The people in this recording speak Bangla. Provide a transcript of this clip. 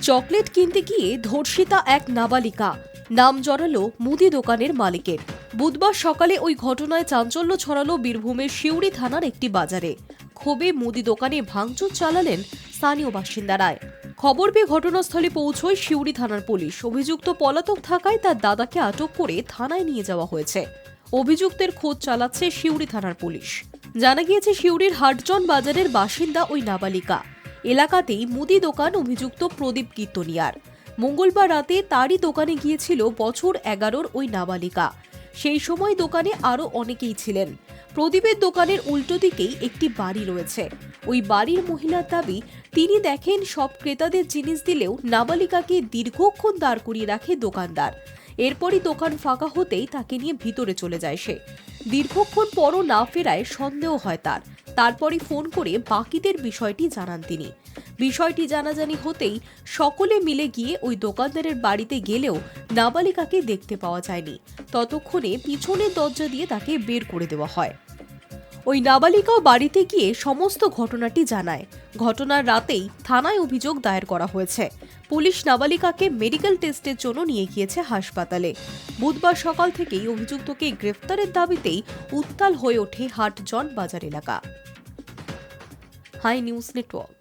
চকলেট কিনতে গিয়ে ধর্ষিতা এক নাবালিকা, নাম জড়ালো মুদি দোকানের মালিকের। বুধবার সকালে ওই ঘটনায় চাঞ্চল্য ছড়ালো বীরভূমের সিউড়ি থানার একটি বাজারে। ক্ষোভে মুদি দোকানে ভাঙচুর চালালেন স্থানীয় বাসিন্দারা। খবর পেয়ে ঘটনাস্থলে পৌঁছয় সিউড়ি থানার পুলিশ। অভিযুক্ত পলাতক থাকায় তার দাদাকে আটক করে থানায় নিয়ে যাওয়া হয়েছে। অভিযুক্তের খোঁজ চালাচ্ছে সিউড়ি থানার পুলিশ। জানা গিয়েছে, সিউড়ির হাটজন বাজারের বাসিন্দা ওই নাবালিকা। এলাকাতেই মুদি দোকান অভিযুক্ত প্রদীপ কীর্তনিয়ার। মঙ্গলবার রাতে তারই দোকানে গিয়েছিল বছর 11-র ওই নাবালিকা। সেই সময় দোকানে আরও অনেকেই ছিলেন। প্রদীপের দোকানের উল্টো দিকেই একটি বাড়ি রয়েছে। ওই বাড়ির মহিলার দাবি, তিনি দেখেন সব ক্রেতাদের জিনিস দিলেও নাবালিকাকে দীর্ঘক্ষণ দাঁড় করিয়ে রাখে দোকানদার। এরপরই দোকান ফাঁকা হতেই তাকে নিয়ে ভিতরে চলে যায় সে। দীর্ঘক্ষণ পরও না ফেরায় সন্দেহ হয় তার। তারপরই ফোন করে বাকিদের বিষয়টি জানান তিনি। বিষয়টি জানাজানি হতেই সকলে মিলে গিয়ে ওই দোকানদারের বাড়িতে গেলেও নাবালিকাকে দেখতে পাওয়া যায়নি। ততক্ষণে পিছনের দরজা দিয়ে তাকে বের করে দেওয়া হয়। ওই নাবালিকাও বাড়িতে গিয়ে সমস্ত ঘটনাটি জানায়। ঘটনার রাতেই থানায় অভিযোগ দায়ের করা হয়েছে। পুলিশ নাবালিকাকে মেডিকেল টেস্টের জন্য নিয়ে গিয়েছে হাসপাতালে। বুধবার সকাল থেকেই অভিযুক্তকে গ্রেফতারের দাবিতেই উত্তাল হয়ে ওঠে হাটজন বাজার এলাকা। High News network.